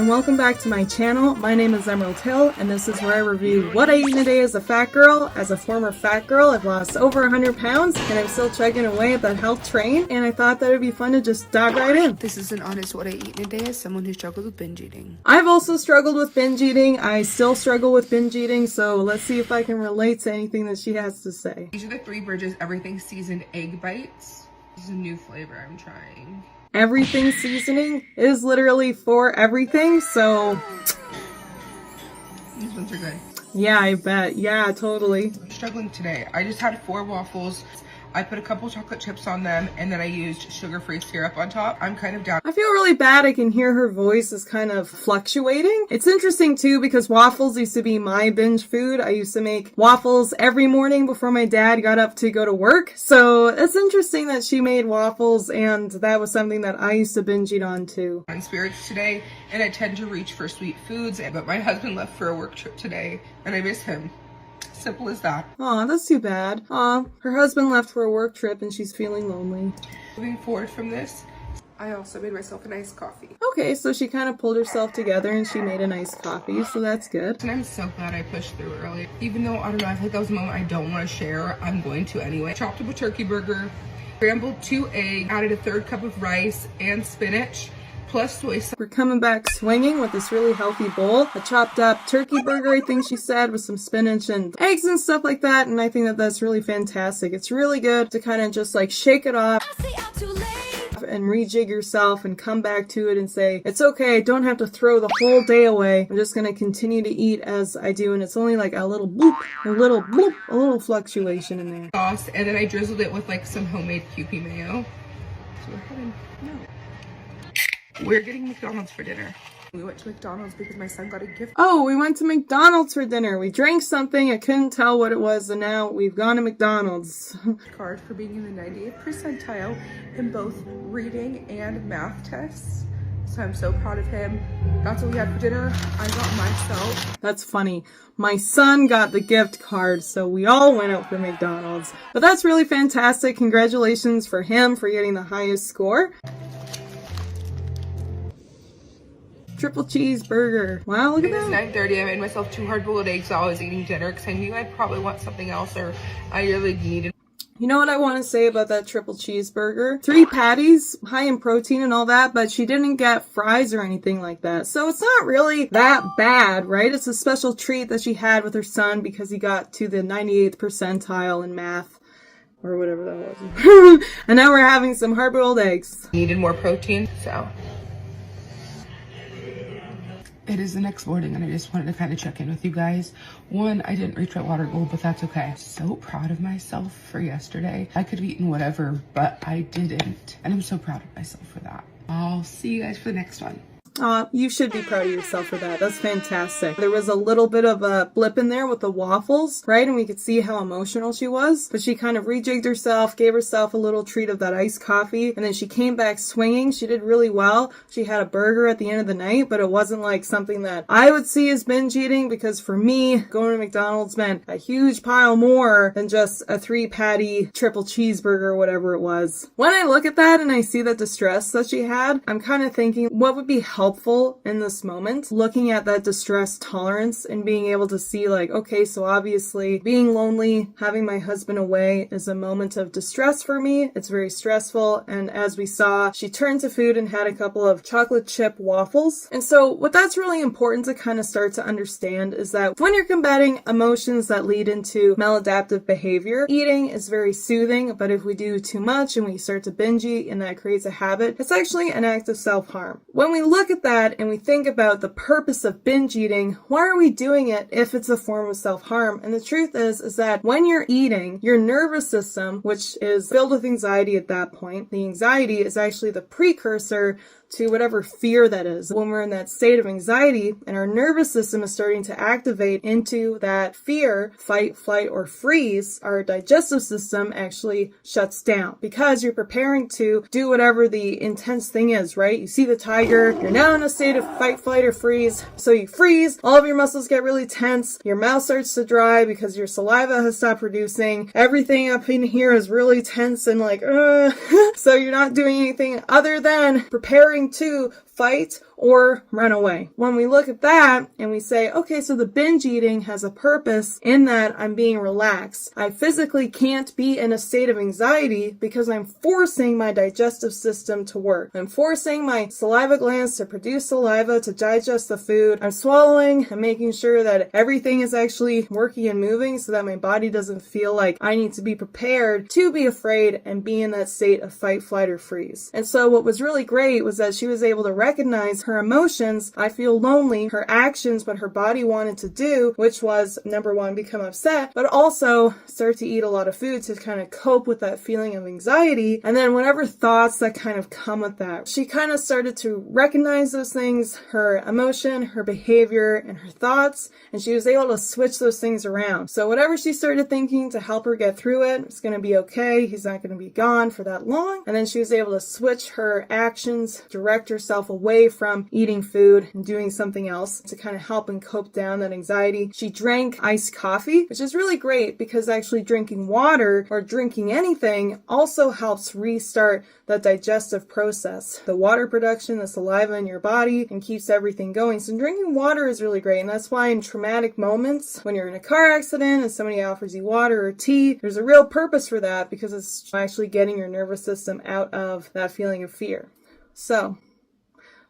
and welcome back to my channel. My name is Emerald Hill, and this is where I review what I eat in a day as a fat girl. As a former fat girl, I've lost over 100 pounds, and I'm still chugging away at that health train, and I thought that it would be fun to just dive right in. This is an honest what I eat in a day as someone who struggled with binge eating. I've also struggled with binge eating. I still struggle with binge eating, so let's see if I can relate to anything that she has to say. These are the Three Bridges Everything Seasoned Egg Bites. This is a new flavor I'm trying. Everything seasoning is literally for everything, so These ones are good. yeah, I bet. Yeah, totally. I'm struggling today. I just had 4 waffles. I put a couple chocolate chips on them, and then I used sugar-free syrup on top. I'm kind of down. I feel really bad. I can hear her voice is kind of fluctuating. It's interesting too because waffles used to be my binge food. I used to make waffles every morning before my dad got up to go to work. So it's interesting that she made waffles, and that was something that I used to binge eat on too. I'm in spirits today, and I tend to reach for sweet foods, but my husband left for a work trip today, and I miss him. Simple as that. Aw, that's too bad. Aw, her husband left for a work trip and she's feeling lonely. Moving forward from this, I also made myself a nice coffee. Okay, so she kind of pulled herself together and she made a nice coffee, so that's good. And I'm so glad I pushed through early. Even though, I don't know, I feel like that was a moment I don't want to share, I'm going to anyway. Chopped up a turkey burger, scrambled 2 eggs, added a 1/3 cup of rice and spinach, plus soy sauce. We're coming back swinging with this really healthy bowl. A chopped up turkey burger, I think she said, with some spinach and eggs and stuff like that. And I think that that's really fantastic. It's really good to kind of just like shake it off and rejig yourself and come back to it and say, it's okay, I don't have to throw the whole day away. I'm just going to continue to eat as I do. And it's only like a little bloop, a little fluctuation in there. Sauce, and then I drizzled it with like some homemade Kewpie mayo. So go ahead and we're getting McDonald's for dinner. We went to McDonald's because my son got a gift. Oh, we went to McDonald's for dinner. We drank something. I couldn't tell what it was, and now we've gone to McDonald's. Card for being in the 98th percentile in both reading and math tests. So I'm so proud of him. That's what we had for dinner. I got myself. That's funny. My son got the gift card, so we all went out for McDonald's. But that's really fantastic. Congratulations for him for getting the highest score. Triple cheeseburger. Wow, look at that. It's 9:30. I made myself 2 hard-boiled eggs while I was eating dinner because I knew I'd probably want something else, or I really needed. You know what I want to say about that triple cheeseburger? 3 patties, high in protein and all that, but she didn't get fries or anything like that. So it's not really that bad, right? It's a special treat that she had with her son because he got to the 98th percentile in math. Or whatever that was. And now we're having some hard-boiled eggs. Needed more protein, so. It is the next morning, and I just wanted to kind of check in with you guys. One, I didn't reach my water goal, but that's okay. So proud of myself for yesterday. I could have eaten whatever, but I didn't. And I'm so proud of myself for that. I'll see you guys for the next one. You should be proud of yourself for that. That's fantastic. There was a little bit of a blip in there with the waffles, right? And we could see how emotional she was. But she kind of rejigged herself, gave herself a little treat of that iced coffee, and then she came back swinging. She did really well. She had a burger at the end of the night, but it wasn't like something that I would see as binge eating, because for me, going to McDonald's meant a huge pile more than just a 3-patty triple cheeseburger or whatever it was. When I look at that and I see the distress that she had, I'm kind of thinking, what would be helpful in this moment, looking at that distress tolerance and being able to see like, okay, so obviously being lonely, having my husband away is a moment of distress for me. It's very stressful. And as we saw, she turned to food and had a couple of chocolate chip waffles. And so what that's really important to kind of start to understand is that when you're combating emotions that lead into maladaptive behavior, eating is very soothing, but if we do too much and we start to binge eat and that creates a habit, it's actually an act of self-harm. When we look at that and we think about the purpose of binge eating, why are we doing it if it's a form of self-harm? And the truth is that when you're eating, your nervous system, which is filled with anxiety at that point, the anxiety is actually the precursor to whatever fear that is. When we're in that state of anxiety and our nervous system is starting to activate into that fear, fight, flight, or freeze, our digestive system actually shuts down because you're preparing to do whatever the intense thing is, right? You see the tiger, you're now in a state of fight, flight, or freeze. So you freeze, all of your muscles get really tense, your mouth starts to dry because your saliva has stopped producing, everything up in here is really tense and like, so you're not doing anything other than preparing to fight, or run away. When we look at that and we say, okay, so the binge eating has a purpose in that I'm being relaxed. I physically can't be in a state of anxiety because I'm forcing my digestive system to work. I'm forcing my saliva glands to produce saliva to digest the food. I'm swallowing and making sure that everything is actually working and moving so that my body doesn't feel like I need to be prepared to be afraid and be in that state of fight, flight, or freeze. And so what was really great was that she was able to recognize her emotions. I feel lonely, her actions, what her body wanted to do, which was number one, become upset, but also start to eat a lot of food to kind of cope with that feeling of anxiety. And then whatever thoughts that kind of come with that, she kind of started to recognize those things, her emotion, her behavior, and her thoughts, and she was able to switch those things around. So whatever she started thinking to help her get through it, it's going to be okay. He's not going to be gone for that long. And then she was able to switch her actions, direct herself away from eating food and doing something else to kind of help and cope down that anxiety. She drank iced coffee, which is really great because actually drinking water or drinking anything also helps restart that digestive process. The water production, the saliva in your body, and keeps everything going. So drinking water is really great. And that's why in traumatic moments, when you're in a car accident and somebody offers you water or tea, there's a real purpose for that because it's actually getting your nervous system out of that feeling of fear. So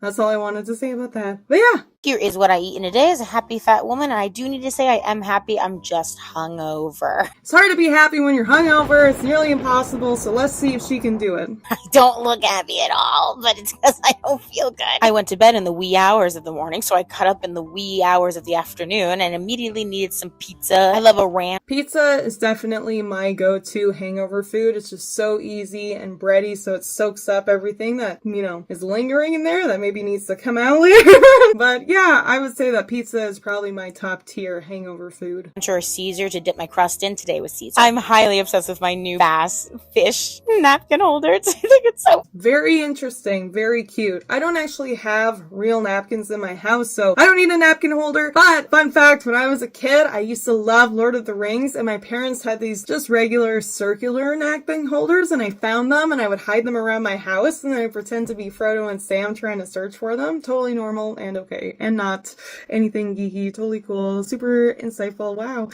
that's all I wanted to say about that. But yeah. Here is what I eat in a day as a happy fat woman, and I do need to say I am happy. I'm just hungover. It's hard to be happy when you're hungover. It's nearly impossible, so let's see if she can do it. I don't look happy at all, but it's because I don't feel good. I went to bed in the wee hours of the morning, so I cut up in the wee hours of the afternoon and immediately needed some pizza. I love a ranch. Pizza is definitely my go-to hangover food. It's just so easy and bready, so it soaks up everything that, is lingering in there that maybe needs to come out later. But yeah, I would say that pizza is probably my top tier hangover food. Or Caesar to dip my crust in. Today was Caesar. I'm highly obsessed with my new bass fish napkin holders. I think it's so very interesting, very cute. I don't actually have real napkins in my house, so I don't need a napkin holder. But fun fact, when I was a kid, I used to love Lord of the Rings, and my parents had these just regular circular napkin holders, and I found them, and I would hide them around my house, and then I would pretend to be Frodo and Sam trying to search for them. Totally normal and okay, and not anything geeky. Totally cool, super insightful. Wow.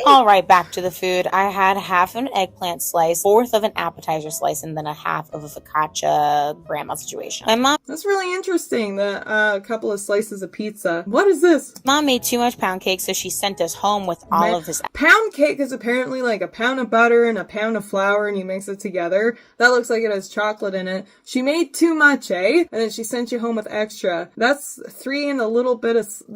All right, back to the food. I had half an eggplant slice, fourth of an appetizer slice, and then a half of a focaccia grandma situation. My mom. That's really interesting. A couple of slices of pizza. What is this? Mom made too much pound cake, so she sent us home with all of this. Pound cake is apparently like a pound of butter and a pound of flour, and you mix it together. That looks like it has chocolate in it. She made too much, eh? And then she sent you home with extra. That's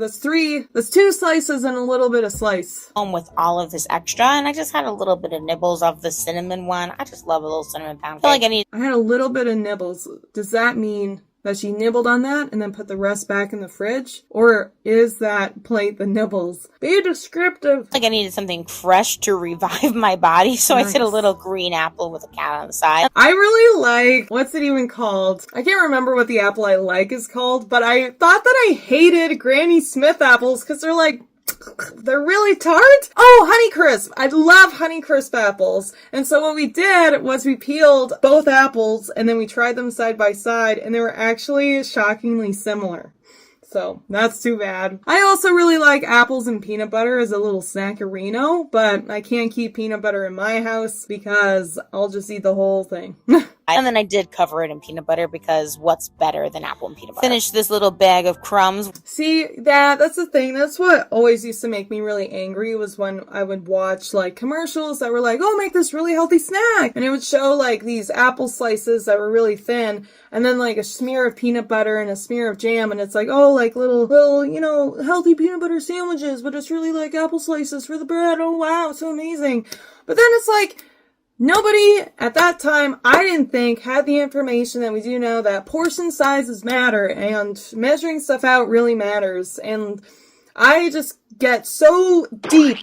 that's two slices and a little bit of slice. Home with all of this extra, and I just had a little bit of nibbles of the cinnamon one. I just love a little cinnamon pound cake. I had a little bit of nibbles. Does that mean that she nibbled on that and then put the rest back in the fridge? Or is that plate the nibbles? Be descriptive. I needed something fresh to revive my body, so nice. I did a little green apple with a cat on the side. I really like, what's it even called? I can't remember what the apple I like is called, but I thought that I hated Granny Smith apples because they're really tart. Oh, Honeycrisp. I love Honeycrisp apples. And so what we did was we peeled both apples and then we tried them side by side, and they were actually shockingly similar. So that's too bad. I also really like apples and peanut butter as a little snackerino, but I can't keep peanut butter in my house because I'll just eat the whole thing. And then I did cover it in peanut butter because what's better than apple and peanut butter? Finished this little bag of crumbs. See, that's the thing. That's what always used to make me really angry was when I would watch commercials that were like, oh, make this really healthy snack. And it would show these apple slices that were really thin and then a smear of peanut butter and a smear of jam. And it's little, healthy peanut butter sandwiches, but it's really like apple slices for the bread. Oh, wow. It's so amazing. But then it's nobody at that time, I didn't think, had the information that we do know that portion sizes matter and measuring stuff out really matters. And I just get so deep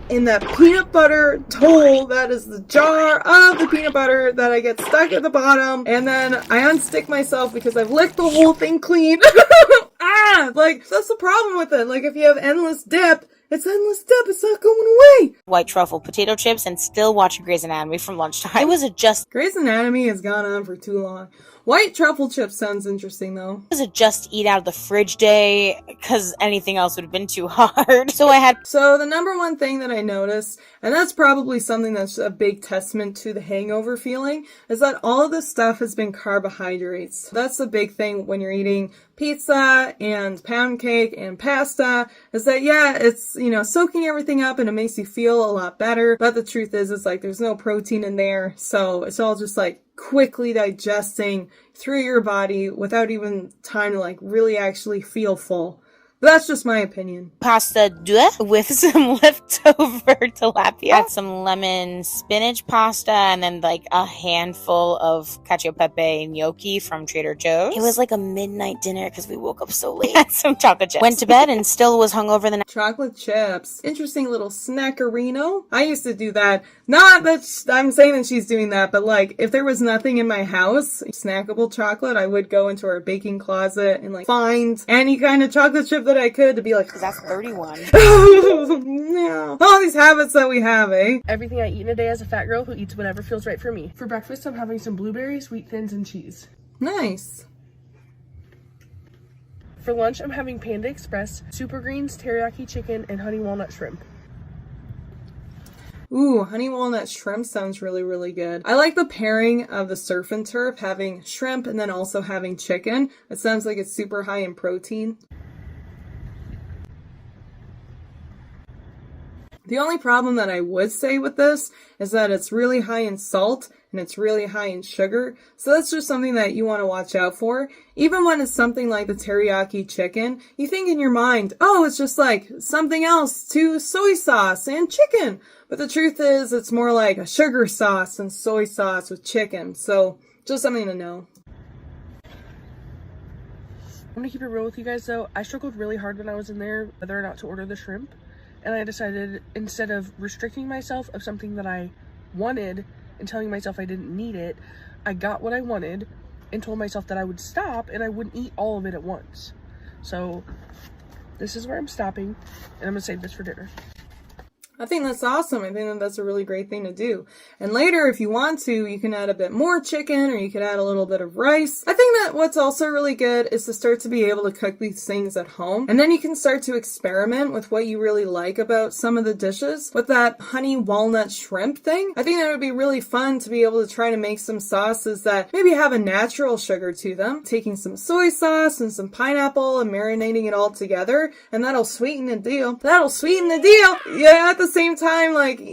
in that peanut butter toll that is the jar of the peanut butter that I get stuck at the bottom, and then I unstick myself because I've licked the whole thing clean. That's the problem with it. If you have endless dip, It's endless step. It's not going away. White truffle potato chips and still watching Grey's Anatomy from lunchtime. It was a just Grey's Anatomy has gone on for too long. White truffle chips sounds interesting, though. It was a just eat out of the fridge day because anything else would have been too hard. So the number one thing that I noticed, and that's probably something that's a big testament to the hangover feeling, is that all of this stuff has been carbohydrates. That's the big thing when you're eating pizza and pound cake and pasta, is that, yeah, it's, soaking everything up and it makes you feel a lot better. But the truth is, it's like there's no protein in there. So it's all just like quickly digesting through your body without even time to like really actually feel full. But that's just my opinion. Pasta deux with some leftover tilapia. I had some lemon spinach pasta and then like a handful of cacio e pepe gnocchi from Trader Joe's. It was like a midnight dinner because we woke up so late. Had some chocolate chips. Went to bed and still was hungover the next. Chocolate chips. Interesting little snackerino. I used to do that. Not that I'm saying that she's doing that, but like if there was nothing in my house, snackable chocolate, I would go into our baking closet and like find any kind of chocolate chip that I could to be like, because that's 31. No. All these habits that we have, eh? Everything I eat in a day as a fat girl who eats whatever feels right for me. For breakfast, I'm having some blueberries, wheat thins, and cheese. Nice. For lunch, I'm having Panda Express, super greens, teriyaki chicken, and honey walnut shrimp. Ooh, honey walnut shrimp sounds really, really good. I like the pairing of the surf and turf, having shrimp and then also having chicken. It sounds like it's super high in protein. The only problem that I would say with this is that it's really high in salt and it's really high in sugar. So that's just something that you want to watch out for. Even when it's something like the teriyaki chicken, you think in your mind, oh, it's just like something else to soy sauce and chicken. But the truth is it's more like a sugar sauce and soy sauce with chicken. So just something to know. I'm gonna keep it real with you guys though. I struggled really hard when I was in there whether or not to order the shrimp. And I decided, instead of restricting myself of something that I wanted and telling myself I didn't need it, I got what I wanted and told myself that I would stop and I wouldn't eat all of it at once. So this is where I'm stopping, and I'm gonna save this for dinner. I think that's awesome. I think that that's a really great thing to do. And later, if you want to, you can add a bit more chicken or you could add a little bit of rice. I think that what's also really good is to start to be able to cook these things at home. And then you can start to experiment with what you really like about some of the dishes. With that honey walnut shrimp thing, I think that would be really fun to be able to try to make some sauces that maybe have a natural sugar to them. Taking some soy sauce and some pineapple and marinating it all together. And that'll sweeten the deal. That'll sweeten the deal. Yeah, at the same time, I think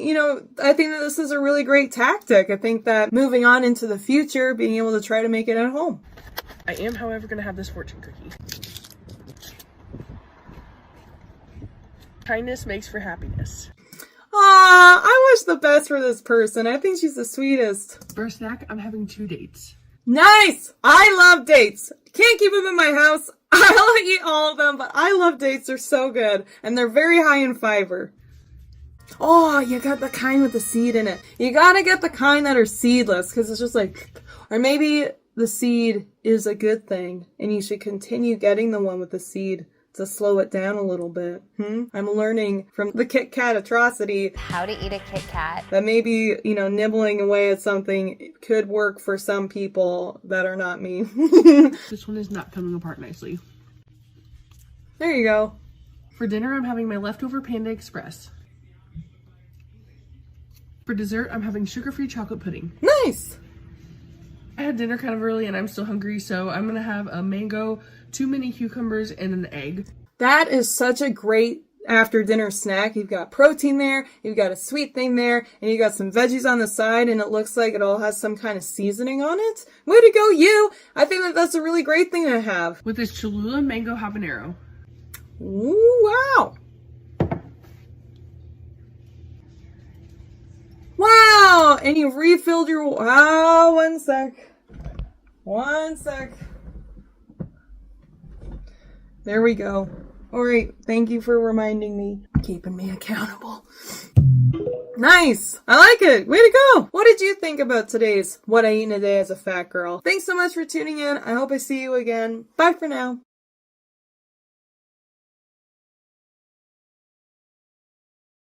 that this is a really great tactic. I think that moving on into the future, being able to try to make it at home. I am, however, going to have this fortune cookie. Kindness makes for happiness. Aw, I wish the best for this person. I think she's the sweetest. For a snack, I'm having 2 dates. Nice! I love dates. Can't keep them in my house. I'll eat all of them, but I love dates. They're so good. And they're very high in fiber. Oh, you got the kind with the seed in it. You gotta get the kind that are seedless, because it's just like, or maybe the seed is a good thing, and you should continue getting the one with the seed to slow it down a little bit. I'm learning from the Kit Kat atrocity how to eat a Kit Kat. That maybe, nibbling away at something could work for some people that are not me. This one is not coming apart nicely. There you go. For dinner, I'm having my leftover Panda Express. For dessert, I'm having sugar-free chocolate pudding. Nice! I had dinner kind of early and I'm still hungry, so I'm gonna have a mango, 2 mini cucumbers, and an egg. That is such a great after dinner snack. You've got protein there, you've got a sweet thing there, and you got some veggies on the side, and it looks like it all has some kind of seasoning on it. Way to go, you! I think that that's a really great thing to have. With this Cholula mango habanero. Ooh, wow! Wow! And you've refilled your... Wow, one sec. There we go. Alright, thank you for reminding me. Keeping me accountable. Nice! I like it! Way to go! What did you think about today's What I Eat in a Day as a Fat Girl? Thanks so much for tuning in. I hope I see you again. Bye for now.